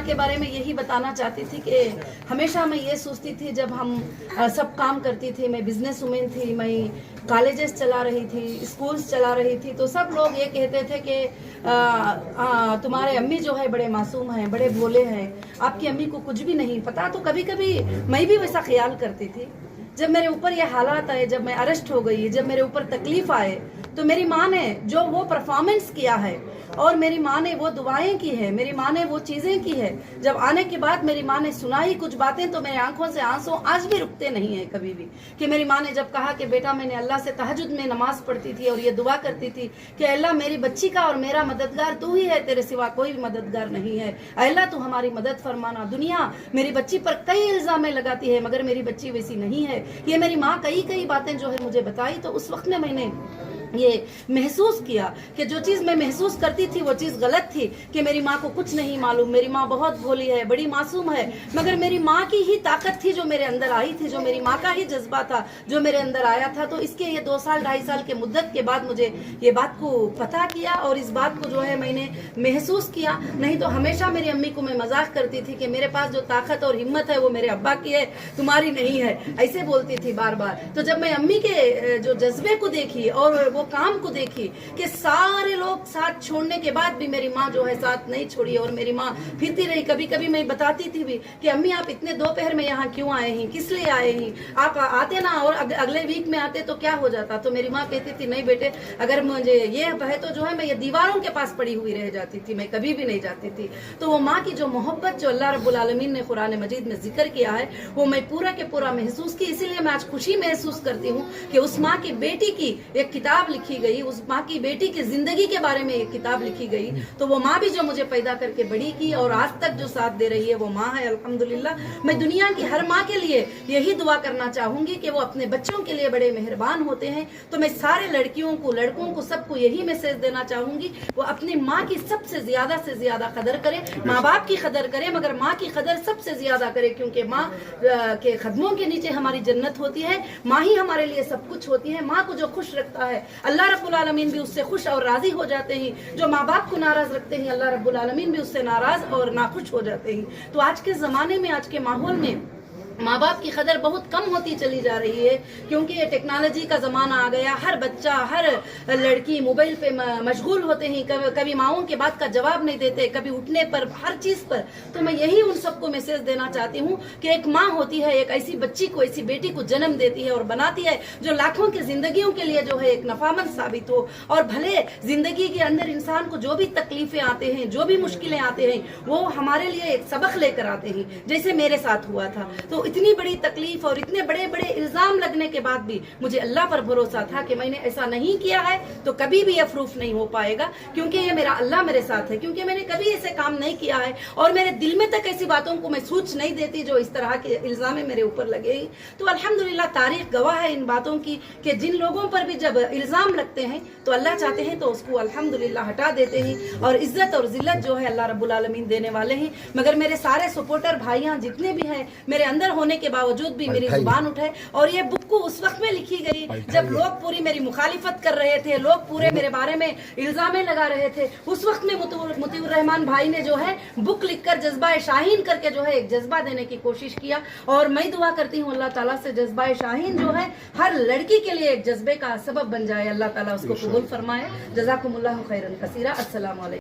کے بارے میں یہی بتانا چاہتی تھی کہ ہمیشہ میں یہ سوچتی تھی جب ہم سب کام کرتی تھی، میں بزنس وومن تھی، میں کالجز چلا رہی تھی، اسکولز چلا رہی تھی، تو سب لوگ یہ کہتے تھے کہ تمہارے امی جو ہے بڑے معصوم ہیں، بڑے بھولے ہیں، آپ کی امی کو کچھ بھی نہیں پتا۔ تو کبھی کبھی میں بھی ویسا خیال کرتی تھی۔ جب میرے اوپر یہ حالات آئے، جب میں اریسٹ ہو گئی، جب میرے اوپر تکلیف آئے، تو میری ماں نے جو وہ پرفارمنس کیا ہے اور میری ماں نے وہ دعائیں کی ہے، میری ماں نے وہ چیزیں کی ہے، جب آنے کے بعد میری ماں نے سنائی کچھ باتیں تو میری آنکھوں سے آنسو آج بھی رکتے نہیں ہیں کبھی بھی، کہ میری ماں نے جب کہا کہ بیٹا میں نے اللہ سے تہجد میں نماز پڑھتی تھی اور یہ دعا کرتی تھی کہ اللہ میری بچی کا اور میرا مددگار تو ہی ہے، تیرے سوا کوئی بھی مددگار نہیں ہے، اللہ تو ہماری مدد فرمانا۔ دنیا میری بچی پر کئی الزامیں لگاتی ہے مگر میری بچی ویسی نہیں ہے۔ یہ میری ماں کئی باتیں جو ہے مجھے بتائی، تو اس وقت میں نے یہ محسوس کیا کہ جو چیز میں محسوس کرتی تھی وہ چیز غلط تھی، کہ میری ماں کو کچھ نہیں معلوم، میری ماں بہت بھولی ہے، بڑی معصوم ہے، مگر میری ماں کی ہی طاقت تھی جو میرے اندر آئی تھی، جو میری ماں کا ہی جذبہ تھا جو میرے اندر آیا تھا۔ تو اس کے یہ 2 سال 2.5 سال کے مدت کے بعد مجھے یہ بات کو پتہ کیا اور اس بات کو جو ہے میں نے محسوس کیا۔ نہیں تو ہمیشہ میری امی کو میں مذاق کرتی تھی کہ میرے پاس جو طاقت اور ہمت ہے وہ میرے ابا کی ہے، تمہاری نہیں ہے، ایسے بولتی تھی بار بار۔ تو جب میں امی کے جو جذبے کو دیکھی اور وہ کام کو دیکھی کہ سارے لوگ ساتھ چھوڑنے کے بعد بھی میری ماں جو ہے ساتھ نہیں چھوڑی اور میری ماں پھرتی رہی، کبھی کبھی میں بتاتی تھی بھی کہ امی آپ اتنے دوپہر میں یہاں کیوں آئے ہیں، کس لیے آئے ہیں، آپ آتے نا اور اگلے ویک میں آتے تو کیا ہو جاتا۔ تو میری ماں کہتی تھی نہیں بیٹے اگر مجھے یہ ہے تو جو ہے میں یہ دیواروں کے پاس پڑی ہوئی رہ جاتی تھی، میں کبھی بھی نہیں جاتی تھی۔ تو وہ ماں کی جو محبت جو اللہ رب العالمین نے قرآن مجید میں ذکر کیا ہے وہ میں پورا کے پورا محسوس کی، اسی لیے میں آج خوشی محسوس کرتی ہوں کہ اس ماں کی بیٹی کی ایک کتاب لکھی گئی، اس ماں کی بیٹی کی زندگی کے بارے میں ایک کتاب لکھی گئی۔ تو وہ ماں بھی جو مجھے پیدا کر کے بڑی کی اور آج تک جو ساتھ دے رہی ہے وہ ماں ہے الحمدللہ۔ میں دنیا کی ہر ماں کے لیے یہی دعا کرنا چاہوں گی کہ وہ اپنے بچوں کے لیے بڑے مہربان ہوتے ہیں۔ تو میں سارے لڑکیوں کو، لڑکوں کو، سب کو یہی میسج دینا چاہوں گی وہ اپنی ماں کی سب سے زیادہ قدر کریں، ماں باپ کی قدر کریں مگر ماں کی قدر سب سے زیادہ کریں، کیونکہ ماں کے قدموں کے نیچے ہماری جنت ہوتی ہے، ماں ہی ہمارے لیے سب کچھ ہوتی ہے۔ ماں کو جو خوش رکھتا ہے اللہ رب العالمین بھی اس سے خوش اور راضی ہو جاتے ہیں، جو ماں باپ کو ناراض رکھتے ہیں اللہ رب العالمین بھی اس سے ناراض اور ناخوش ہو جاتے ہیں۔ تو آج کے زمانے میں، آج کے ماحول میں ماں باپ کی قدر بہت کم ہوتی چلی جا رہی ہے، کیونکہ یہ ٹیکنالوجی کا زمانہ آ گیا، ہر بچہ، ہر لڑکی موبائل پہ مشغول ہوتے ہیں، کبھی ماؤں کے بات کا جواب نہیں دیتے، کبھی اٹھنے پر، ہر چیز پر۔ تو میں یہی ان سب کو میسج دینا چاہتی ہوں کہ ایک ماں ہوتی ہے، ایک ایسی بچی کو، ایسی بیٹی کو جنم دیتی ہے اور بناتی ہے جو لاکھوں کی زندگیوں کے لیے جو ہے ایک نفامند ثابت ہو۔ اور بھلے زندگی کے اندر انسان کو جو بھی تکلیفیں آتے ہیں، جو بھی مشکلیں آتے ہیں، وہ ہمارے لیے ایک سبق لے کر آتے ہیں، جیسے میرے ساتھ ہوا تھا۔ تو اتنی بڑی تکلیف اور اتنے بڑے الزام لگنے کے بعد بھی مجھے اللہ پر بھروسہ تھا کہ میں نے ایسا نہیں کیا ہے تو کبھی بھی یہ پروف نہیں ہو پائے گا، کیونکہ یہ میرا اللہ میرے ساتھ ہے، کیونکہ میں نے کبھی ایسے کام نہیں کیا ہے اور میرے دل میں تک ایسی باتوں کو میں سوچ نہیں دیتی جو اس طرح کے الزام میرے اوپر لگے۔ تو الحمدللہ تاریخ گواہ ہے ان باتوں کی کہ جن لوگوں پر بھی جب الزام لگتے ہیں تو اللہ چاہتے ہیں تو اس کو الحمدللہ ہٹا دیتے ہیں، اور عزت اور ذلت جو ہے اللہ رب العالمین دینے والے ہیں۔ مگر میرے سارے سپورٹر بھائیاں جتنے بھی ہیں، میرے اندر ہونے کے باوجود بھی میری زبان اٹھے، اور یہ بک کو اس وقت میں لکھی گئی جب لوگ پوری میری مخالفت کر رہے تھے، لوگ پورے میرے بارے میں الزامیں لگا رہے تھے۔ اس وقت میں مطیع الرحمان بھائی نے جو ہے بک لکھ کر جذبہ شاہین کر کے جو ہے ایک جذبہ دینے کی کوشش کیا، اور میں دعا کرتی ہوں اللہ تعالیٰ سے جذبہ شاہین جو ہے ہر لڑکی کے لیے ایک جذبے کا سبب بن جائے، اللہ تعالیٰ اس کو قبول فرمائے۔ جزاکم اللہ خیرا کثیرا۔ السلام علیکم۔